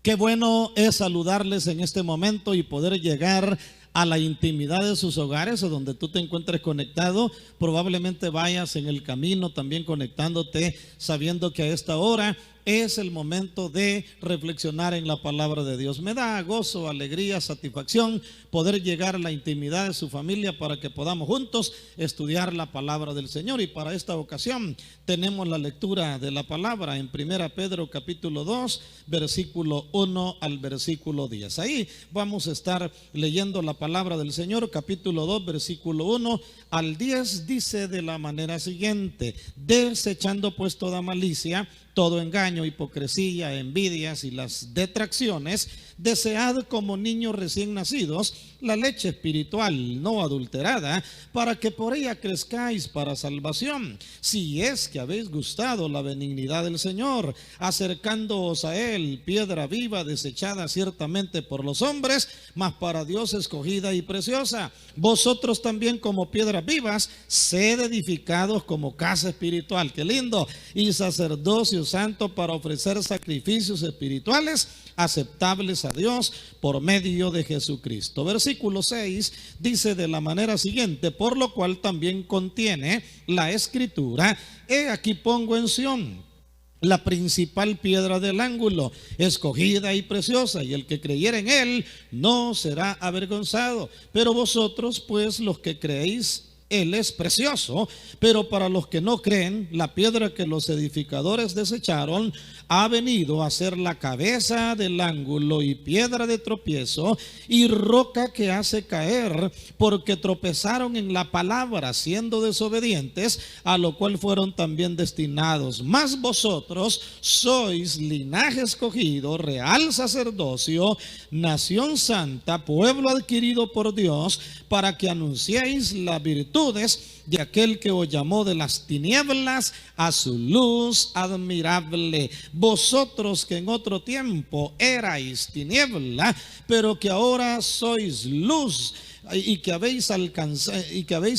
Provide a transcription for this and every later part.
Qué bueno es saludarles en este momento y poder llegar a la intimidad de sus hogares o donde tú te encuentres conectado. Probablemente vayas en el camino también conectándote, sabiendo que a esta hora es el momento de reflexionar en la palabra de Dios. Me da gozo, alegría, satisfacción poder llegar a la intimidad de su familia para que podamos juntos estudiar la palabra del Señor. Y para esta ocasión tenemos la lectura de la palabra en 1 Pedro capítulo 2, versículo 1 al versículo 10. Ahí vamos a estar leyendo la palabra del Señor, capítulo 2, versículo 1 al 10, dice de la manera siguiente: desechando pues toda malicia, todo engaño, hipocresía, envidias y las detracciones, desead como niños recién nacidos la leche espiritual no adulterada, para que por ella crezcáis para salvación, si es que habéis gustado la benignidad del Señor, acercándoos a Él, piedra viva, desechada ciertamente por los hombres, mas para Dios escogida y preciosa. Vosotros también como piedras vivas, sed edificados como casa espiritual, qué lindo, y sacerdocio santo para ofrecer sacrificios espirituales aceptables a Dios por medio de Jesucristo. Versículo 6 dice de la manera siguiente: por lo cual también contiene la escritura: he aquí pongo en Sión la principal piedra del ángulo, escogida y preciosa, y el que creyere en él no será avergonzado. Pero vosotros pues los que creéis, Él es precioso, pero para los que no creen, la piedra que los edificadores desecharon ha venido a ser la cabeza del ángulo y piedra de tropiezo y roca que hace caer, porque tropezaron en la palabra, siendo desobedientes, a lo cual fueron también destinados. Mas vosotros sois linaje escogido, real sacerdocio, nación santa, pueblo adquirido por Dios, para que anunciéis la virtud de aquel que os llamó de las tinieblas a su luz admirable. Vosotros que en otro tiempo erais tiniebla, pero que ahora sois luz, y que habéis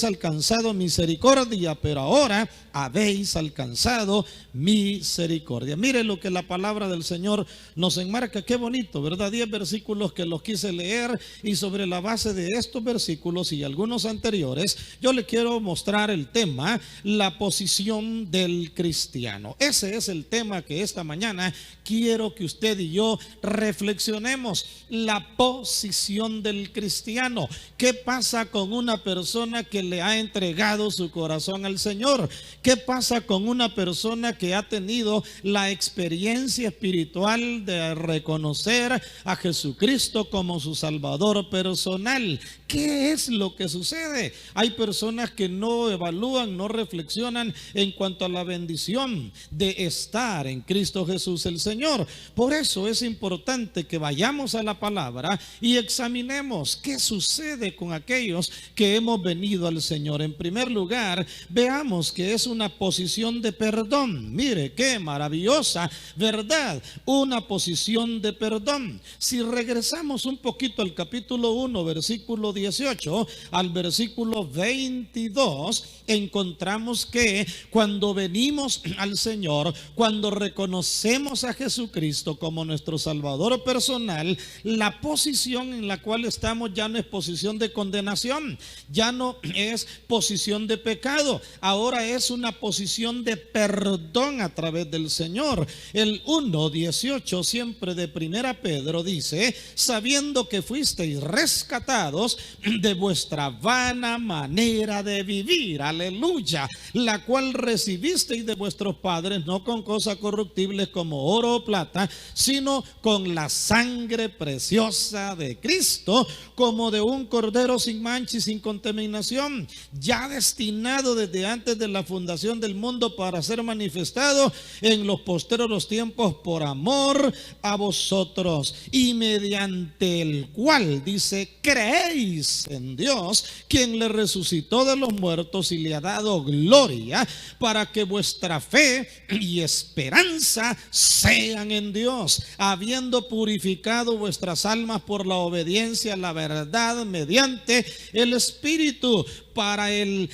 alcanzado misericordia, pero ahora habéis alcanzado misericordia. Mire lo que la palabra del Señor nos enmarca. Qué bonito, ¿verdad? 10 versículos que los quise leer, y sobre la base de estos versículos y algunos anteriores, yo le quiero mostrar el tema: la posición del cristiano. Ese es el tema que esta mañana quiero que usted y yo reflexionemos. La posición del cristiano. ¿Qué pasa con una persona que le ha entregado su corazón al Señor? ¿Qué pasa con una persona que ha tenido la experiencia espiritual de reconocer a Jesucristo como su Salvador personal? ¿Qué es lo que sucede? Hay personas que no evalúan, no reflexionan en cuanto a la bendición de estar en Cristo Jesús el Señor. Por eso es importante que vayamos a la palabra y examinemos qué sucede con aquellos que hemos venido al Señor. En primer lugar, veamos que es una posición de perdón. Mire qué maravillosa verdad, una posición de perdón. Si regresamos un poquito al capítulo 1, versículo 18 al versículo 22, encontramos que cuando venimos al Señor, cuando reconocemos a Jesucristo como nuestro Salvador personal, la posición en la cual estamos ya no es posición de condenación, ya no es posición de pecado, ahora es una posición de perdón a través del Señor. El 1:18 siempre de 1 Pedro dice: sabiendo que fuisteis rescatados de vuestra vana manera de vivir, aleluya, la cual recibisteis de vuestros padres, no con cosas corruptibles como oro o plata, sino con la sangre preciosa de Cristo, como de un cordero sin mancha y sin contaminación, ya destinado desde antes de la fundación del mundo para ser manifestado en los postreros tiempos por amor a vosotros, y mediante el cual, dice, creéis en Dios, quien le resucitó de los muertos y le ha dado gloria, para que vuestra fe y esperanza sean en Dios, habiendo purificado vuestras almas por la obediencia a la verdad mediante mediante el Espíritu, para el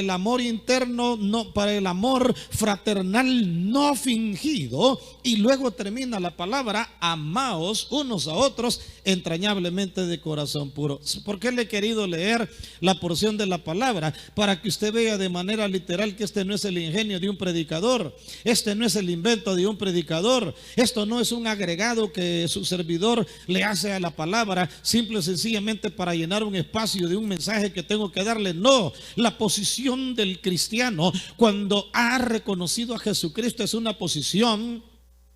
amor interno, no, para el amor fraternal no fingido. Y luego termina la palabra: amaos unos a otros entrañablemente de corazón puro. ¿Por qué le he querido leer la porción de la palabra? Para que usted vea de manera literal que este no es el ingenio de un predicador, este no es el invento de un predicador, esto no es un agregado que su servidor le hace a la palabra simple y sencillamente para llenar un espacio de un mensaje que tengo que darle. No, la posición del cristiano cuando ha reconocido a Jesucristo es una posición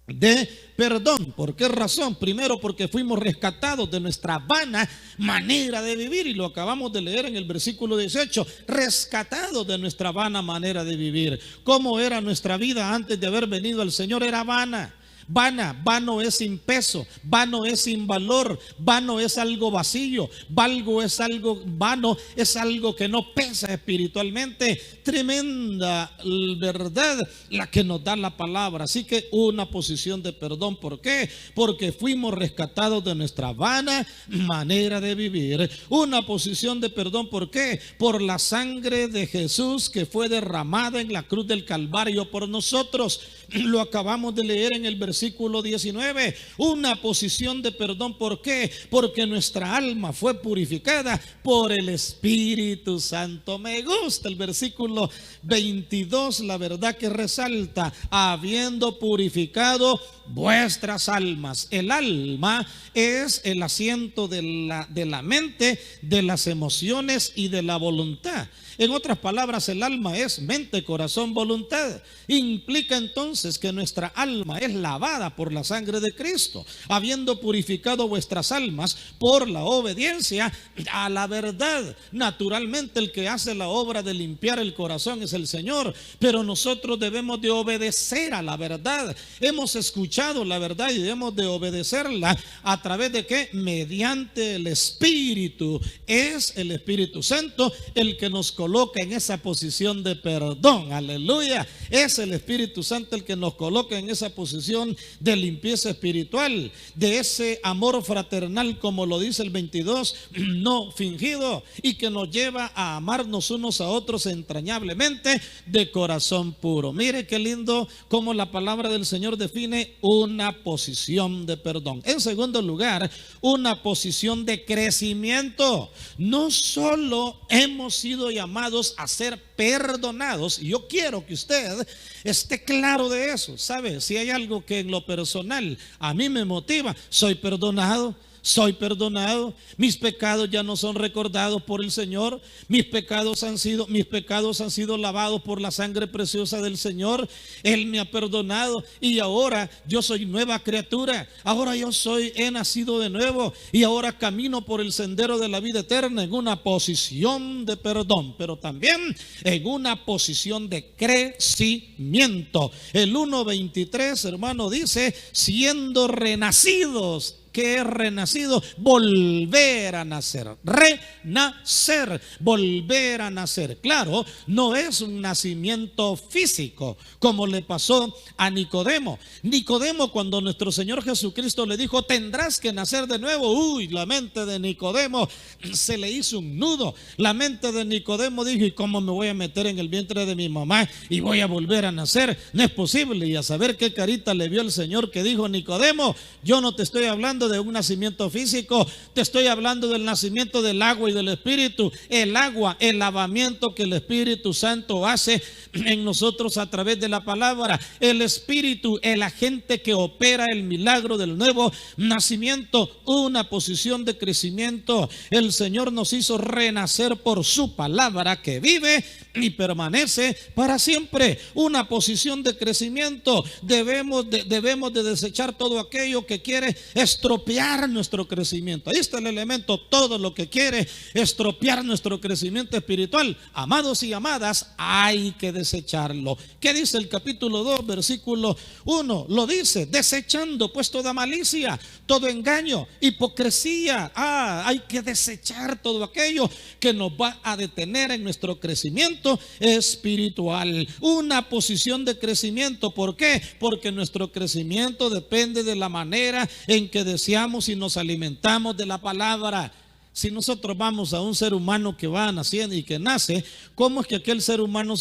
de perdón. ¿Por qué razón? Primero, porque fuimos rescatados de nuestra vana manera de vivir, y lo acabamos de leer en el versículo 18, rescatados de nuestra vana manera de vivir. ¿Cómo era nuestra vida antes de haber venido al Señor? Era vana. Vano es sin peso, vano es sin valor, vano es algo vacío, vano es algo que no pesa espiritualmente. Tremenda verdad la que nos da la palabra. Así que una posición de perdón. ¿Por qué? Porque fuimos rescatados de nuestra vana manera de vivir. Una posición de perdón. ¿Por qué? Por la sangre de Jesús que fue derramada en la cruz del Calvario por nosotros. Lo acabamos de leer en el versículo 19. Una posición de perdón. ¿Por qué? Porque nuestra alma fue purificada por el Espíritu Santo. Me gusta el versículo 22, la verdad que resalta: habiendo purificado vuestras almas. El alma es el asiento de la mente, de las emociones y de la voluntad. En otras palabras, el alma es mente, corazón, voluntad. Implica entonces que nuestra alma es lavada por la sangre de Cristo, habiendo purificado vuestras almas por la obediencia a la verdad. Naturalmente, el que hace la obra de limpiar el corazón es el Señor, pero nosotros debemos de obedecer a la verdad. Hemos escuchado la verdad y debemos de obedecerla. ¿A través de qué? Mediante el Espíritu. Es el Espíritu Santo el que nos coloca en esa posición de perdón. Aleluya. Es el Espíritu Santo el que nos coloca en esa posición de limpieza espiritual, de ese amor fraternal, como lo dice el 22, no fingido, y que nos lleva a amarnos unos a otros entrañablemente de corazón puro. Mire qué lindo como la palabra del Señor define una posición de perdón. En segundo lugar, una posición de crecimiento. No solo hemos sido llamados a ser perdonados, y yo quiero que usted esté claro de eso. ¿Sabe? Si hay algo que en lo personal a mí me motiva, soy perdonado. Soy perdonado, mis pecados ya no son recordados por el Señor, mis pecados han sido lavados por la sangre preciosa del Señor. Él me ha perdonado y ahora yo soy nueva criatura, ahora he nacido de nuevo y ahora camino por el sendero de la vida eterna en una posición de perdón, pero también en una posición de crecimiento. El 1:23, hermano, dice: siendo renacidos. ¿Qué es renacido? Volver a nacer. Renacer, volver a nacer. Claro, no es un nacimiento físico como le pasó a Nicodemo. Nicodemo, cuando nuestro Señor Jesucristo le dijo: tendrás que nacer de nuevo. La mente de Nicodemo se le hizo un nudo. La mente de Nicodemo dijo: ¿y cómo me voy a meter en el vientre de mi mamá y voy a volver a nacer? No es posible. Y a saber qué carita le vio el Señor, que dijo: Nicodemo, yo no te estoy hablando de un nacimiento físico, te estoy hablando del nacimiento del agua y del Espíritu. El agua, el lavamiento que el Espíritu Santo hace en nosotros a través de la palabra. El Espíritu, el agente que opera el milagro del nuevo nacimiento, una posición de crecimiento. El Señor nos hizo renacer por su palabra que vive y permanece para siempre. Una posición de crecimiento. Debemos de desechar todo aquello que quiere estropear nuestro crecimiento. Ahí está el elemento: todo lo que quiere estropear nuestro crecimiento espiritual, amados y amadas, hay que desecharlo. ¿Qué dice el capítulo 2, versículo 1? Lo dice: desechando pues toda malicia, todo engaño, hipocresía. Hay que desechar todo aquello que nos va a detener en nuestro crecimiento espiritual. Una posición de crecimiento. ¿Por qué? Porque nuestro crecimiento depende de la manera en que deseamos y nos alimentamos de la palabra. Si nosotros vamos a un ser humano que va naciendo y que nace, ¿cómo es que aquel ser humano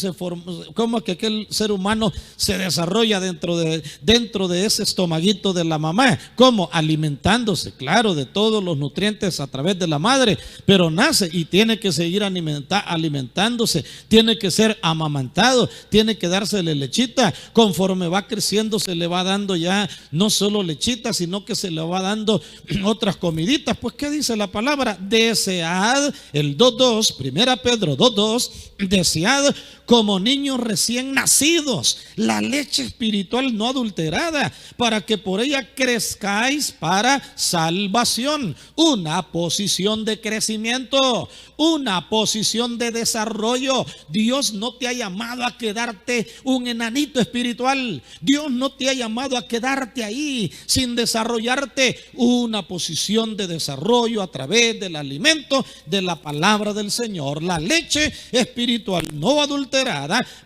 cómo es que aquel ser humano se desarrolla dentro de ese estomaguito de la mamá? ¿Cómo? Alimentándose, claro, de todos los nutrientes a través de la madre, pero nace y tiene que seguir alimentándose, tiene que ser amamantado, tiene que dársele lechita. Conforme va creciendo se le va dando ya no solo lechita, sino que se le va dando otras comiditas. Pues ¿qué dice la palabra? Desead, el 2:2, primera Pedro 2:2, desead como niños recién nacidos la leche espiritual no adulterada, para que por ella crezcáis para salvación. Una posición de crecimiento, una posición de desarrollo. Dios no te ha llamado a quedarte un enanito espiritual. Dios no te ha llamado a quedarte ahí sin desarrollarte. Una posición de desarrollo a través del alimento de la palabra del Señor, la leche espiritual no adulterada,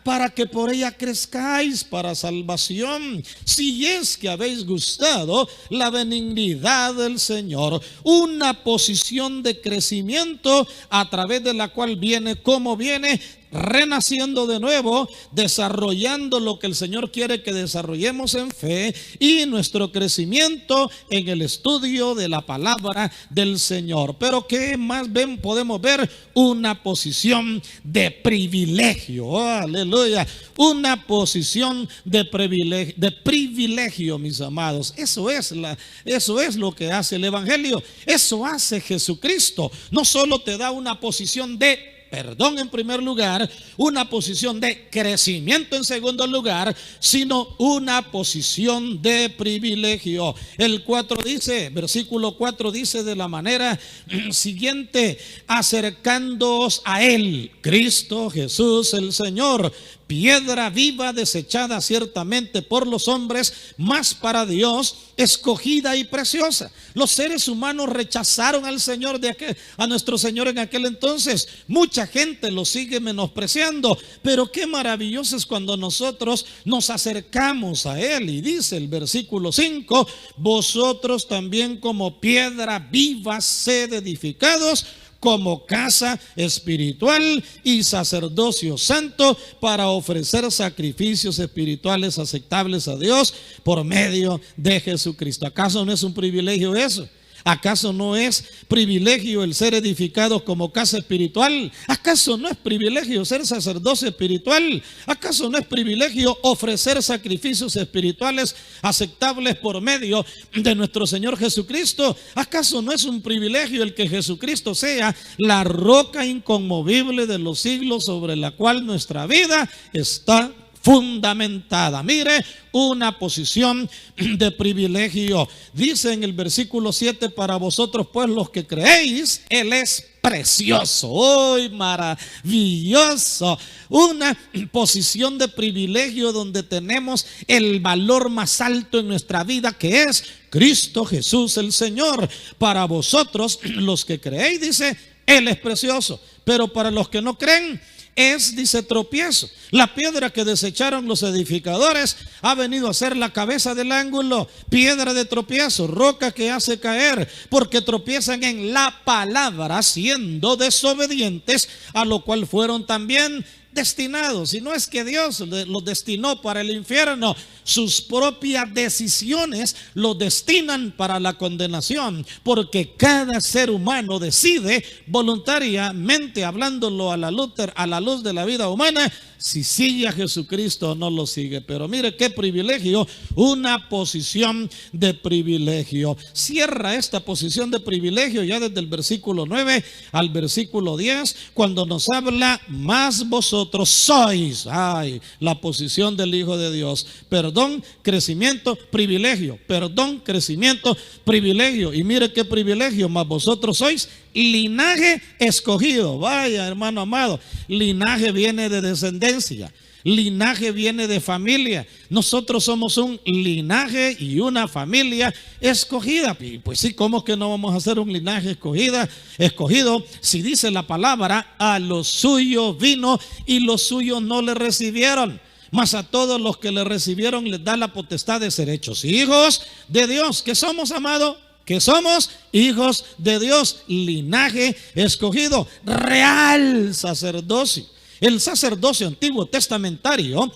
para que por ella crezcáis para salvación, si es que habéis gustado la benignidad del Señor. Una posición de crecimiento a través de la cual viene, como viene, renaciendo de nuevo, desarrollando lo que el Señor quiere que desarrollemos en fe, y nuestro crecimiento en el estudio de la palabra del Señor. Pero ¿qué más podemos ver? Una posición de privilegio. Aleluya. Una posición de privilegio, mis amados. Eso es lo que hace el Evangelio. Eso hace Jesucristo. No solo te da una posición de perdón en primer lugar, una posición de crecimiento en segundo lugar, sino una posición de privilegio. El 4 dice, versículo 4 dice de la manera siguiente: acercándoos a Él, Cristo Jesús el Señor, piedra viva desechada ciertamente por los hombres, mas para Dios escogida y preciosa. Los seres humanos rechazaron al Señor a nuestro Señor en aquel entonces. Mucha gente lo sigue menospreciando, pero qué maravilloso es cuando nosotros nos acercamos a Él. Y dice el versículo 5: vosotros también como piedra viva sed edificados como casa espiritual y sacerdocio santo, para ofrecer sacrificios espirituales aceptables a Dios por medio de Jesucristo. ¿Acaso no es un privilegio eso? ¿Acaso no es privilegio el ser edificados como casa espiritual? ¿Acaso no es privilegio ser sacerdocio espiritual? ¿Acaso no es privilegio ofrecer sacrificios espirituales aceptables por medio de nuestro Señor Jesucristo? ¿Acaso no es un privilegio el que Jesucristo sea la roca inconmovible de los siglos sobre la cual nuestra vida está fundamentada? Mire, una posición de privilegio. Dice en el versículo 7: para vosotros pues los que creéis, Él es precioso. ¡Uy, maravilloso! Una posición de privilegio donde tenemos el valor más alto en nuestra vida, que es Cristo Jesús el Señor. Para vosotros los que creéis, dice, Él es precioso. Pero para los que no creen, es, dice, tropiezo. La piedra que desecharon los edificadores ha venido a ser la cabeza del ángulo, piedra de tropiezo, roca que hace caer, porque tropiezan en la palabra, siendo desobedientes, a lo cual fueron también destinados. Y no es que Dios los destinó para el infierno, sus propias decisiones los destinan para la condenación, porque cada ser humano decide voluntariamente, hablándolo a la luz de la vida humana, si sigue a Jesucristo o no lo sigue. Pero mire qué privilegio, una posición de privilegio. Cierra esta posición de privilegio ya desde el versículo 9 al versículo 10, cuando nos habla: más vosotros sois. Ay, la posición del Hijo de Dios. Perdón, crecimiento, privilegio. Perdón, crecimiento, privilegio. Y mire qué privilegio: más vosotros sois linaje escogido. Vaya, hermano amado, linaje viene de descendencia, linaje viene de familia. Nosotros somos un linaje y una familia escogida. Y pues sí, ¿cómo que no vamos a ser un linaje escogido si dice la palabra: a los suyos vino y los suyos no le recibieron? Mas a todos los que le recibieron les da la potestad de ser hechos hijos de Dios. ¿Qué somos, amado? que somos hijos de Dios, linaje escogido, real sacerdocio. El sacerdocio antiguo testamentario,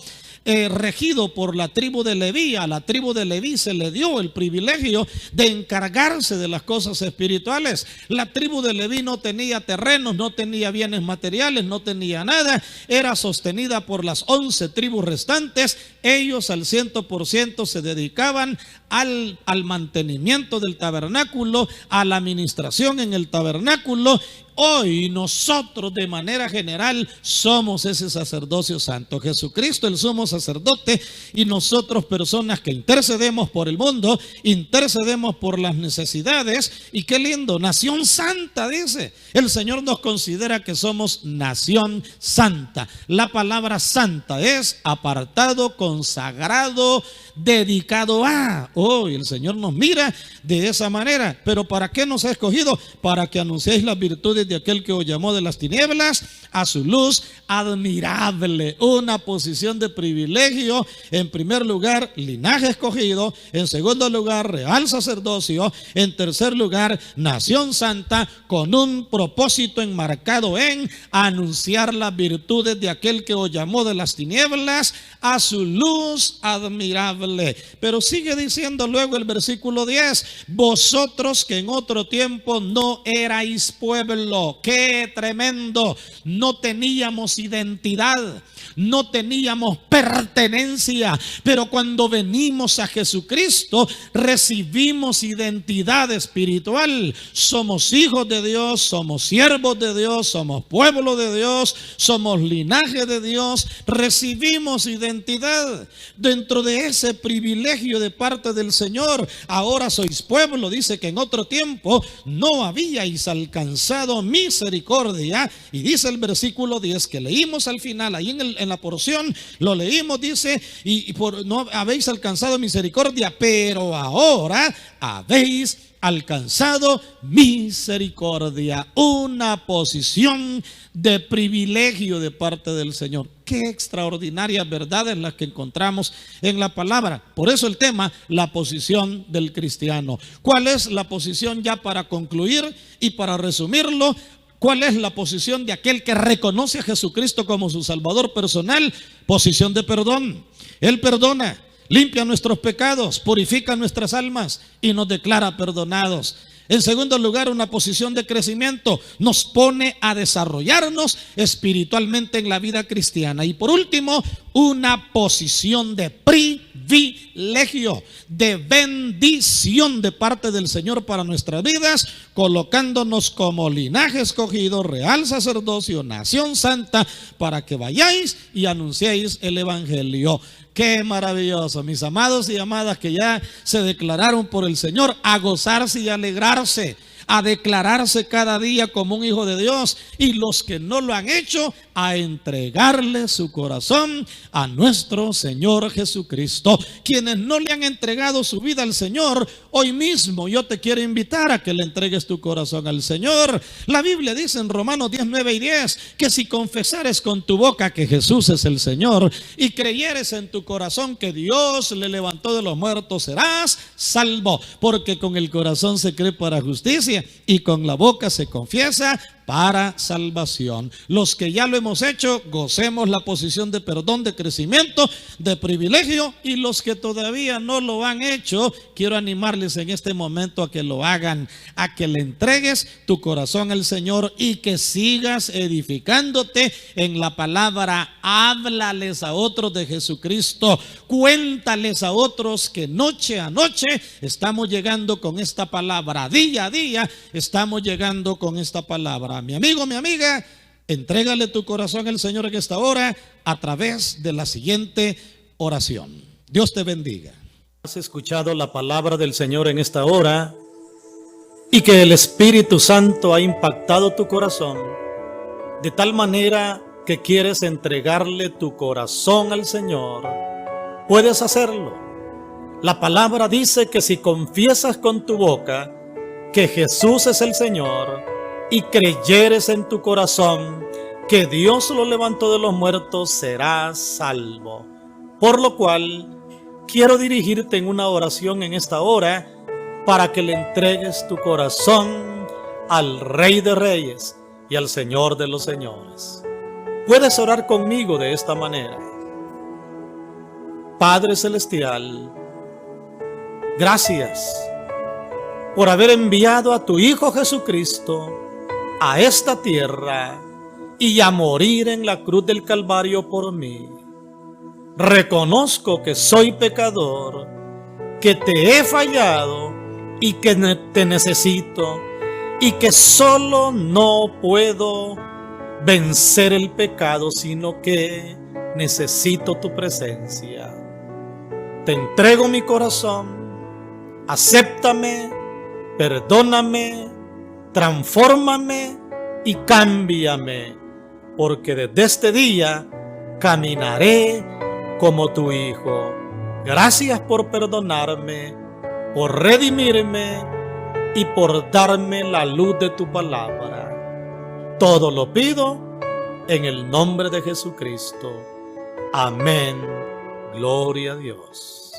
regido por la tribu de Leví. A la tribu de Leví se le dio el privilegio de encargarse de las cosas espirituales. La tribu de Leví no tenía terrenos, no tenía bienes materiales, no tenía nada. Era sostenida por las 11 tribus restantes. Ellos al 100% se dedicaban al mantenimiento del tabernáculo, a la administración en el tabernáculo. Hoy nosotros de manera general somos ese sacerdocio santo. Jesucristo el sumo sacerdote, y nosotros personas que intercedemos por el mundo, intercedemos por las necesidades. Y qué lindo, nación santa, dice. El Señor nos considera que somos nación santa. La palabra santa es apartado, consagrado, dedicado a. Hoy el Señor nos mira de esa manera. Pero ¿para qué nos ha escogido? Para que anunciéis las virtudes de aquel que os llamó de las tinieblas a su luz admirable. Una posición de privilegio. En primer lugar, linaje escogido. En segundo lugar, real sacerdocio. En tercer lugar, nación santa, con un propósito enmarcado en anunciar las virtudes de aquel que os llamó de las tinieblas a su luz admirable. Pero sigue diciendo luego el versículo 10: vosotros que en otro tiempo no erais pueblo. ¡Qué tremendo! No teníamos identidad, no teníamos pertenencia, pero cuando venimos a Jesucristo recibimos identidad espiritual. Somos hijos de Dios, somos siervos de Dios, somos pueblo de Dios, somos linaje de Dios. Recibimos identidad dentro de ese privilegio de parte del Señor. Ahora sois pueblo. Dice que en otro tiempo no habíais alcanzado misericordia, y dice el versículo 10 que leímos al final, ahí en la porción lo leímos, dice, y por no habéis alcanzado misericordia, pero ahora habéis alcanzado misericordia. Una posición de privilegio de parte del Señor. Qué extraordinarias verdades las que encontramos en la palabra. Por eso el tema, la posición del cristiano. ¿Cuál es la posición, ya para concluir y para resumirlo? ¿Cuál es la posición de aquel que reconoce a Jesucristo como su Salvador personal? Posición de perdón. Él perdona, limpia nuestros pecados, purifica nuestras almas y nos declara perdonados. En segundo lugar, una posición de crecimiento. Nos pone a desarrollarnos espiritualmente en la vida cristiana. Y por último, una posición de privilegio, de bendición de parte del Señor para nuestras vidas, colocándonos como linaje escogido, real sacerdocio, nación santa, para que vayáis y anunciéis el evangelio. Qué maravilloso, mis amados y amadas que ya se declararon por el Señor, a gozarse y alegrarse, a declararse cada día como un hijo de Dios, y los que no lo han hecho, a entregarle su corazón a nuestro Señor Jesucristo. Quienes no le han entregado su vida al Señor, hoy mismo yo te quiero invitar a que le entregues tu corazón al Señor. La Biblia dice en Romanos 10, 9 y 10 que si confesares con tu boca que Jesús es el Señor y creyeres en tu corazón que Dios le levantó de los muertos, serás salvo, porque con el corazón se cree para justicia y con la boca se confiesa para salvación. Los que ya lo hemos hecho, gocemos la posición de perdón, de crecimiento, de privilegio, y los que todavía no lo han hecho, quiero animarles en este momento a que lo hagan, a que le entregues tu corazón al Señor y que sigas edificándote en la palabra. Háblales a otros de Jesucristo, cuéntales a otros que noche a noche estamos llegando con esta palabra, día a día estamos llegando con esta palabra. Mi amigo, mi amiga, entrégale tu corazón al Señor en esta hora a través de la siguiente oración. Dios te bendiga. Has escuchado la palabra del Señor en esta hora y que el Espíritu Santo ha impactado tu corazón de tal manera que quieres entregarle tu corazón al Señor. Puedes hacerlo. La palabra dice que si confiesas con tu boca que Jesús es el Señor y creyeres en tu corazón que Dios lo levantó de los muertos, serás salvo. Por lo cual, quiero dirigirte en una oración en esta hora para que le entregues tu corazón al Rey de Reyes y al Señor de los Señores. Puedes orar conmigo de esta manera. Padre Celestial, gracias por haber enviado a tu Hijo Jesucristo a esta tierra y a morir en la cruz del Calvario por mí. Reconozco que soy pecador, que te he fallado y que te necesito, y que solo no puedo vencer el pecado, sino que necesito tu presencia. Te entrego mi corazón, acéptame, perdóname, transfórmame y cámbiame, porque desde este día caminaré como tu Hijo. Gracias por perdonarme, por redimirme y por darme la luz de tu palabra. Todo lo pido en el nombre de Jesucristo. Amén. Gloria a Dios.